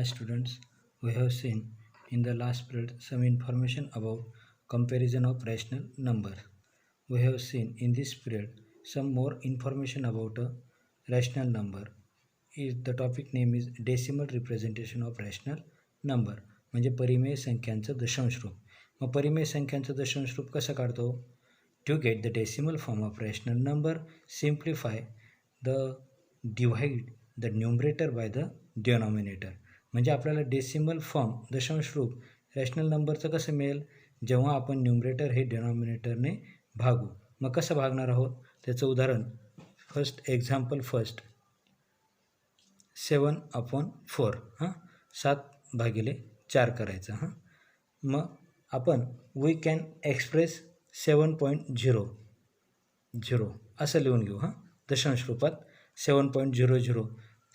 Hi students, we have seen in the last period some information about comparison of rational numbers. We have seen in this period some more information about a rational number. The topic name is decimal representation of rational number म्हणजे परिमेय संख्यांचं दशांश रूप. मग परिमेय संख्यांचं दशांश रूप कसं काढतो? To get the decimal form of rational number, simplify the divide the numerator by the denominator. म्हणजे आपल्याला डेसिमल फॉर्म दशांश रूप रॅशनल नंबरचं कसं मिळेल? जेव्हा आपण न्यूमरेटर हे डिनॉमिनेटरने भागू. मग कसं भागणार आहोत त्याचं उदाहरण एक्झाम्पल फर्स्ट 7/4 7/4 करायचं. मग आपण वी कॅन एक्सप्रेस 7.00 असं लिहून घेऊ. दशांश रूपात 7.00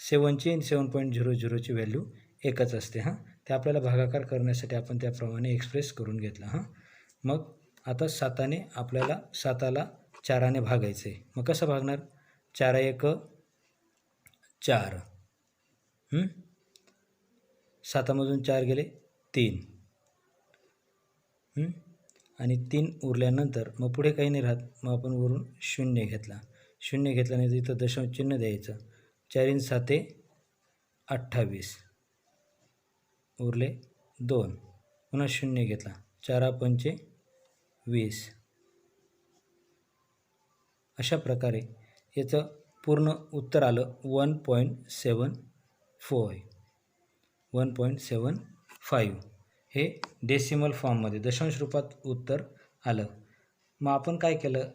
7ची आणि 7.00ची व्हॅल्यू एकच असते. ते आपल्याला भागाकार करण्यासाठी आपण त्याप्रमाणे एक्सप्रेस करून घेतला. मग आता 7ने आपल्याला 7ला 4ने भागायचं आहे. मग कसं भागणार? 4 × 4 7मधून 4 गेले 3 आणि 3 उरल्यानंतर मग पुढे काही नाही राहत. मग आपण वरून 0 घेतला. 0 घेतल्यानंतर इथं दशांश चिन्ह द्यायचं. 4 × 7 = 28 उरले 2. पुन्हा 0 घेतला. 4 × 5 = 20. अशा प्रकारे याचं पूर्ण उत्तर आलं 1.74 1.75 हे डेसिमल फॉर्ममध्ये दशांश रूपात उत्तर आलं. मग आपण काय केलं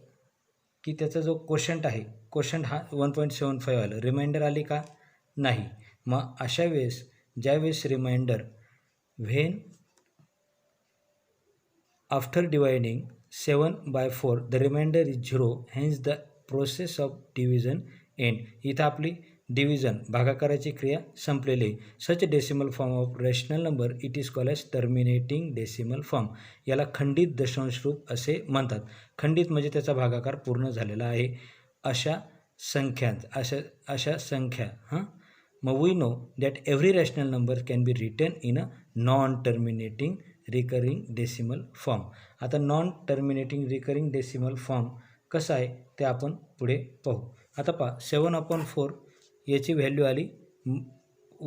की त्याचा जो क्वोशंट आहे क्वोशंट हा 1.75 आलं. रिमाइंडर आली का? नाही. मग अशा वेळेस ज्यावेळेस remainder when after dividing 7/4 the remainder is 0 hence the process of division end. इथं आपली डिव्हिजन भागाकाराची क्रिया संपलेली आहे. Such decimal form of rational number it is called as terminating decimal form. याला खंडित दशांश रूप असे म्हणतात. खंडित म्हणजे त्याचा भागाकार पूर्ण झालेला आहे. अशा संख्या मग we know that every rational number can be written in a non terminating recurring decimal form. आता non terminating recurring decimal form कसं आहे ते आपण पुढे पाहू. आता पहा 7/4 याची व्हॅल्यू आली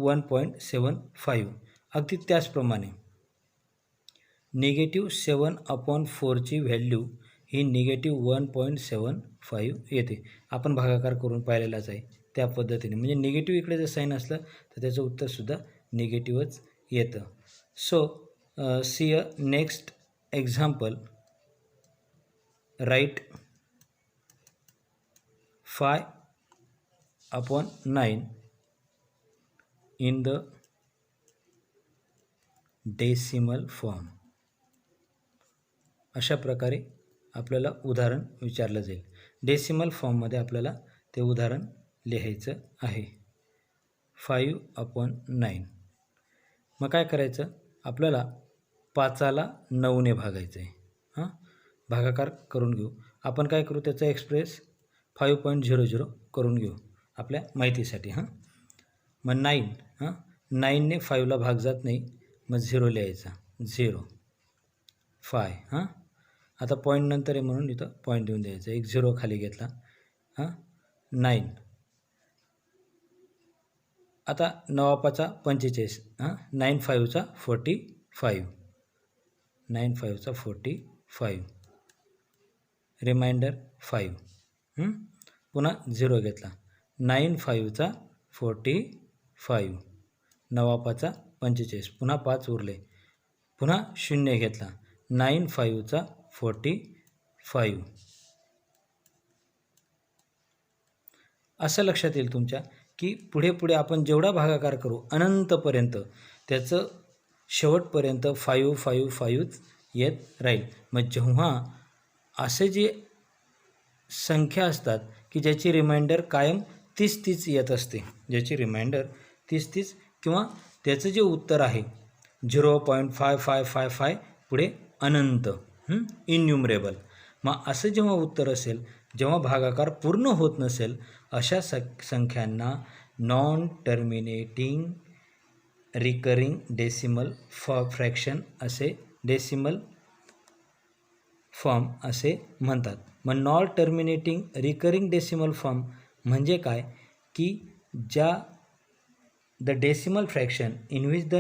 1.75. अगदी त्याचप्रमाणे निगेटिव्ह 7/4ची व्हॅल्यू ही निगेटिव्ह 1.75 येते. आपण भागाकार करून पाहिलेलाच आहे त्या पद्धतीने. म्हणजे निगेटिव्ह इकडे जर साईन असलं तर त्याचं उत्तरसुद्धा निगेटिव्हच येतं. So see a next example. Right 5/9 in the decimal form. अशा प्रकारे आपल्याला उदाहरण विचारलं जाईल. डेसिमल फॉर्ममध्ये आपल्याला ते उदाहरण लिहायचं आहे. 5/9. मग काय करायचं? आपल्याला 5ला 9ने भागायचं आहे. भागाकार करून घेऊ. आपण काय करू? त्याचा एक्सप्रेस 5.00 करून घेऊ आपल्या माहितीसाठी. मग 9ने 5ला भाग जात नाही. मग 0 लिहायचा. 0 5. आता पॉईंट नंतर आहे म्हणून इथं पॉईंट देऊन द्यायचं. एक 0 खाली घेतला. 9. आता 9×5 = 45. 9×5 = 45. 9×5 = 45. रिमाइंडर 5. पुन्हा 0 घेतला. 9×5 = 45. 9×5 = 45. पुन्हा 5 उरले. पुन्हा 0 घेतला. 9×5 = 45. असं लक्षात येईल तुमच्या की पुढे आपण जेवढा भागाकार करू अनंतपर्यंत त्याचं शेवटपर्यंत 5 येत राहील. मग जेव्हा असे जे संख्या असतात की ज्याची रिमाइंडर कायम 30 येत असते, ज्याची रिमाइंडर 30 किंवा त्याचं जे उत्तर आहे 0.5555 पुढे अनंत इन्युमरेबल. मग असं जेव्हा उत्तर असेल, जेव्हा भागाकार पूर्ण होत नसेल, अशा संख्यांना non terminating recurring decimal fraction असे डेसिमल फॉर्म असे म्हणतात. मग non terminating recurring decimal form म्हणजे काय की ज्या the decimal fraction in which the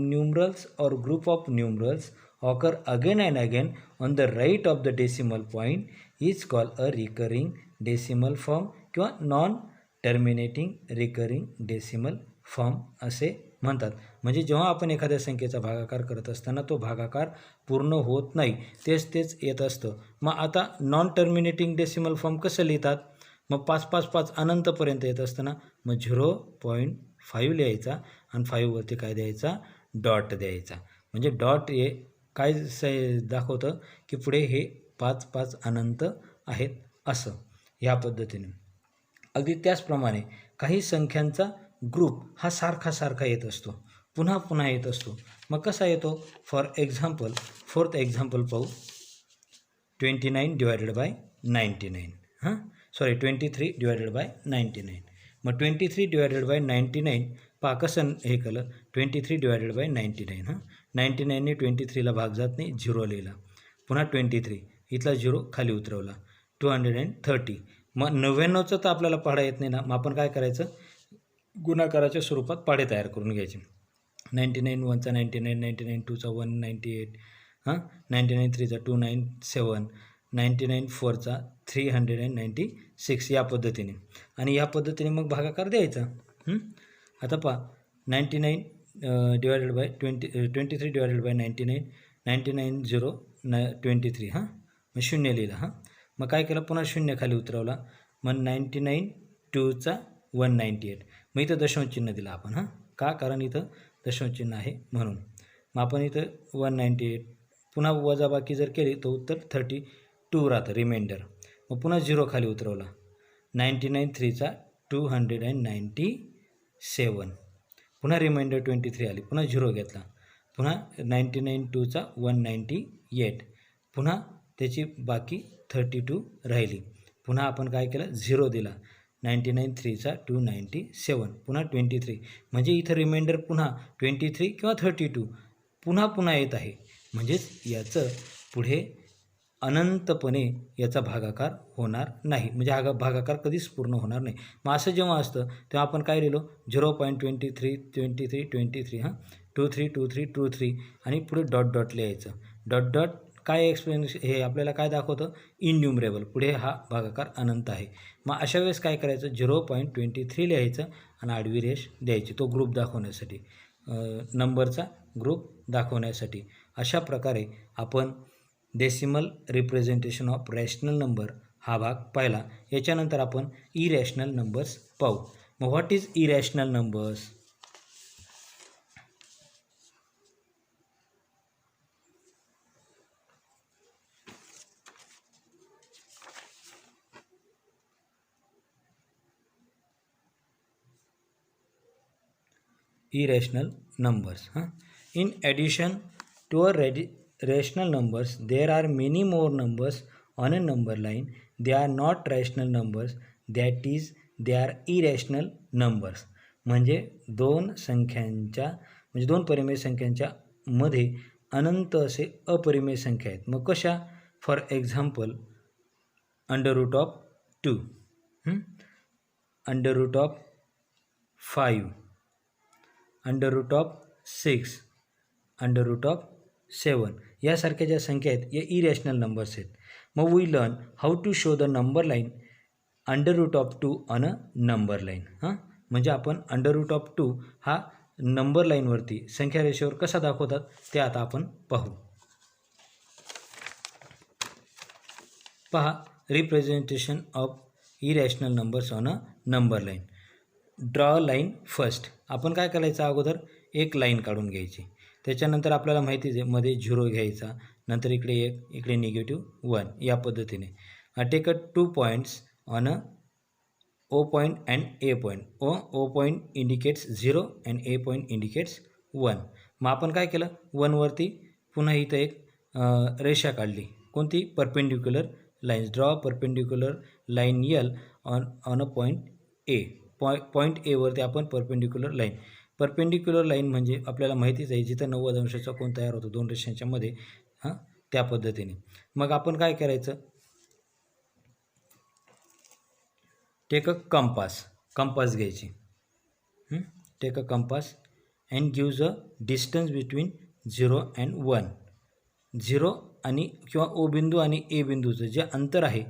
numerals or group of numerals occur again and again on the right of the decimal point is called a recurring decimal form किंवा non terminating recurring decimal form असे म्हणतात. म्हणजे जेव्हा आपण एखाद्या संख्येचा भागाकार करत असताना तो भागाकार पूर्ण होत नाही, तेच येत असतं. मग आता नॉन टर्मिनेटिंग डेसिमल फॉर्म कसं लिहितात? मग 5 अनंतपर्यंत येत असताना मग 0.5 लिहायचा आणि 5वरती काय द्यायचा? डॉट द्यायचा. म्हणजे डॉट हे काय दाखवतं की पुढे हे 5 अनंत आहेत असं. ह्या पद्धतीने अगदी त्याचप्रमाणे काही संख्यांचा ग्रुप हा सारखा येत असतो, पुन्हा येत असतो. मग कसा येतो? फॉर एक्झाम्पल 4th एक्झाम्पल पाहू. 29 डिवायडेड बाय 99. 23 divided by 99. मग 23 डिवायडेड बाय 99 पहा कसं हे केलं. 23 डिवायडेड बाय 99. 99ने 23ला भाग जात नाही, 0 लिहिला. पुन्हा 23 इथला 0 खाली उतरवला. 230. मग 99चं तर आपल्याला पाढा येत नाही ना, मग आपण काय करायचं? गुणाकाराच्या स्वरूपात पाढे तयार करून घ्यायचे. 99 1चा 99, 99 2चा 198, 99 3चा 297, 99 4चा 396 या पद्धतीने. आणि या पद्धतीने मग भागाकार द्यायचा. आता पहा 99 डिवायडेड बाय 23 डिवायडेड बाय 99, 99 0 23 मग 0 लिहिला. मग काय केलं? पुन्हा 0 खाली उतरवला. मग 99 2चा 198. मग इथं दशांश चिन्ह दिलं आपण. का? कारण इथं दशांश चिन्ह आहे म्हणून. मग आपण इथं 198 पुन्हा वजाबाकी जर केली तर उत्तर 32 राहतं रिमाइंडर. मग पुन्हा 0 खाली उतरवला. 99 3चा 297. पुन्हा रिमाइंडर 23 आली. पुन्हा 0 घेतला. पुन्हा 99 2चा 198. पुन्हा त्याची बाकी 32 राहिली. पुन्हा आपण काय केलं? 0 दिला. 99 3चा 297. पुन्हा 23. म्हणजे इथं रिमाइंडर पुन्हा 23 किंवा 32 पुन्हा येत आहे. म्हणजेच याचं पुढे अनंतपणे याचा भागाकार होणार नाही. म्हणजे हा भागाकार कधीच पूर्ण होणार नाही. मग असं जेव्हा असतं तेव्हा आपण काय लिहिलो? 0.23 23 23 23 23 23 आणि पुढे डॉट लिहायचं. डॉट काय एक्सप्लेनेशन हे आपल्याला काय दाखवतं? इनन्युमरेबल. पुढे हा भागाकार अनंत आहे. मग अशा वेळेस काय करायचं? 0.23 लिहायचं आणि आडवी रेष द्यायची, तो ग्रुप दाखवण्यासाठी, नंबरचा ग्रुप दाखवण्यासाठी. अशा प्रकारे आपण decimal representation of rational number हा भाग पाहिला. याच्यानंतर आपण इरॅशनल नंबर्स पाहू. मग what is irrational numbers? irrational numbers. In addition to rational numbers, there are many more numbers on a number line. They are not rational numbers, that is they are irrational numbers. म्हणजे दोन परिमेय संख्यांच्या मध्ये अनंत असे अपरिमेय संख्या आहेत. मग कशा? फॉर एक्झाम्पल √2, √5, √6, √7 यासारख्या ज्या संख्या आहेत या इरॅशनल नंबर्स आहेत. मग we learn how to show the number line √2 on a number line. म्हणजे आपण √2 हा नंबर लाईनवरती संख्या रेषेवर कसा दाखवतात ते आता आपण पाहू. पहा representation of irrational numbers on a number line. Draw line first. आपण काय करायचं? अगोदर एक लाईन काढून घ्यायची. त्याच्यानंतर आपल्याला माहितीच आहे मध्ये 0 घ्यायचा, नंतर इकडे 1, इकडे -1 या पद्धतीने. Take 2 points on a O point and A point. O point indicates 0 and A point indicates 1. मग आपण काय केलं? 1 वरती पुन्हा इथं एक रेषा काढली. कोणती? Perpendicular lines. Draw perpendicular line L on a point A. Point A वरती आपण परपेंडिक्युलर लाईन. परपेंडिक्युलर लाईन म्हणजे आपल्याला माहितीच आहे जिथं 90 अंशाचा कोन तयार होतो दोन रेषांच्या मध्ये, त्या पद्धतीने. मग आपण काय करायचं, टेक अ कंपास घ्यायची. Take a compass and gives a distance between 0 and 1. 0 आणि किंवा ओ बिंदू आणि ए बिंदूचं जे अंतर आहे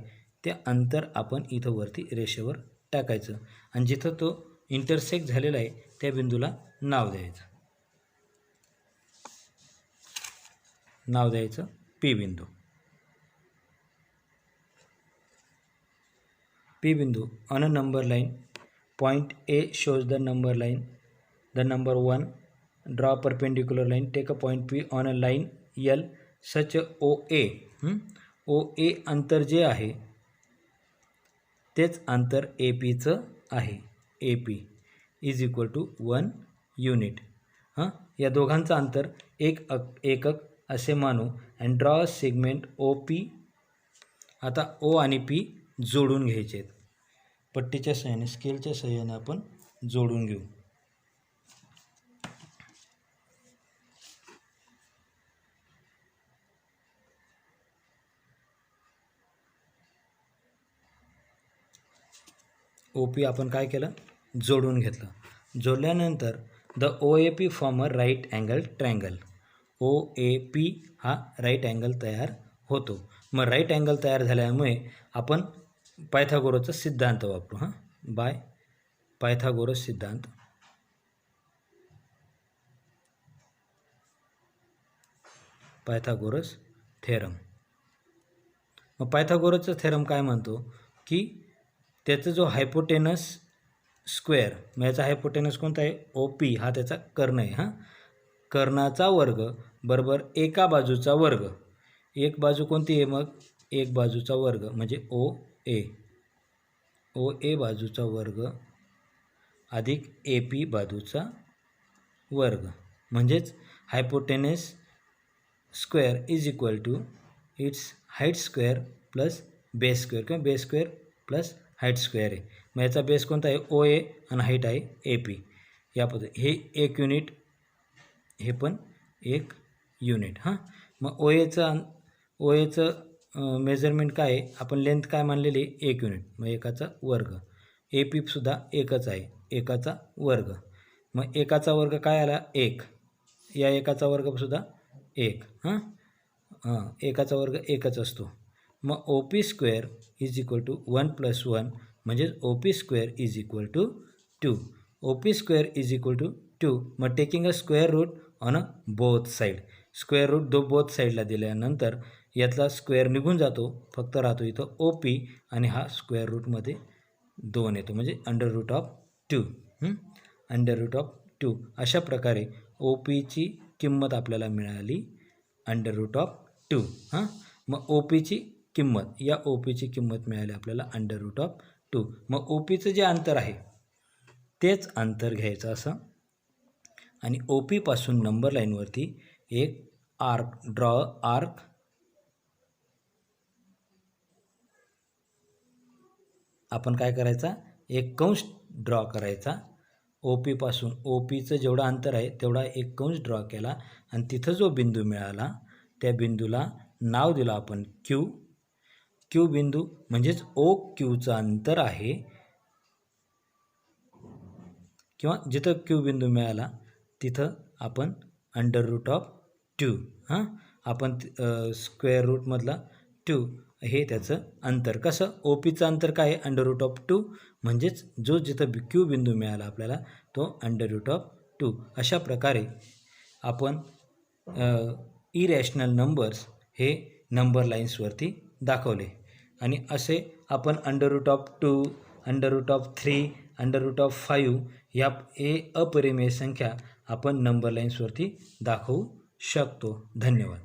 ते अंतर आपण इथं वरती रेषेवर टाकायचं आणि जिथं तो इंटरसेक्ट झालेला आहे त्या बिंदूला नाव द्यायचं पी बिंदू. P बिंदू on a number line, point A shows the number 1. Draw a perpendicular line, take a point P on a line L such OA. OA अंतर जे आहे तेच अंतर APचं आहे. AP is equal to 1 unit. या दोघांचं अंतर एकक असे मानू अँड ड्रॉ सेगमेंट OP. आता O आणि P जोडून घ्यायचे आहेत. पट्टीच्या सहाय्याने, स्केलच्या सहाय्याने आपण जोडून घेऊ. OP आपण काय केलं, जोडून घेतलं. जोडल्यानंतर the OAP form a right angle triangle. OAP हा राईट अँगल तयार होतो. मग राईट अँगल तयार झाल्यामुळे आपण पायथागोरसचा सिद्धांत वापरू. बाय पायथागोरस सिद्धांत. Pythagoras theorem. मग पायथागोरसचा थेरम काय म्हणतो की त्याचा जो हायपोटेनस स्क्वेअर, मग याचा हायपोटेनस कोणता आहे, OP हा त्याचा कर्ण आहे. कर्णाचा वर्ग बरोबर एका बाजूचा वर्ग. एक बाजू कोणती आहे, मग एक बाजूचा वर्ग म्हणजे OA बाजूचा वर्ग अधिक AP बाजूचा वर्ग म्हणजेच hypotenuse square is equal to its height square plus base square किंवा base square plus height square आहे. मग याचा बेस कोणता आहे, OA आणि हाईट आहे AP. या पद्धती हे 1 युनिट, हे पण 1 युनिट. मग OAचं मेजरमेंट काय आहे, आपण लेंथ काय मानलेली आहे, 1 युनिट. मग एकाचा वर्ग. AP सुद्धा एकच आहे, एकाचा वर्ग. मग एकाचा वर्ग काय आला, 1. या एकाचा वर्ग सुद्धा 1. एकाचा वर्ग एकच असतो. मग OP square is equal to 1 + 1 म्हणजेच OP square is equal to 2. OP square is equal to 2. मग taking a square root on a both side. Square root both साईडला दिल्यानंतर यातला स्क्वेअर निघून जातो, फक्त राहतो इथं OP आणि हा स्क्वेअर रूटमध्ये 2 येतो म्हणजे √2. √2. अशा प्रकारे OPची किंमत आपल्याला मिळाली √2. मग OPची किंमत, या OPची किंमत मिळाली आपल्याला √2. मग OPचं जे अंतर आहे तेच अंतर घ्यायचं असं आणि OP पासून नंबर लाईनवरती एक आर्क आपण काय करायचा, एक कंस ड्रॉ करायचा. OP पासून OPचं जेवढं अंतर आहे तेवढा एक कंस ड्रॉ केला आणि तिथं जो बिंदू मिळाला त्या बिंदूला नाव दिलं आपण Q बिंदू म्हणजेच OQचं अंतर आहे किंवा जिथं Q बिंदू मिळाला तिथं आपण √2 आपण स्क्वेअर रूटमधला 2 हे त्याचं अंतर. कसं, OPचं अंतर काय आहे, √2 म्हणजेच जो जिथं Q बिंदू मिळाला आपल्याला तो √2. अशा प्रकारे आपण इरॅशनल नंबर्स हे नंबर लाईन्सवरती दाखवले आणि असे आपण √2, √3, √5 या अपरिमेय संख्या आपण नंबर लाईन्सवरती दाखवू शकतो. धन्यवाद.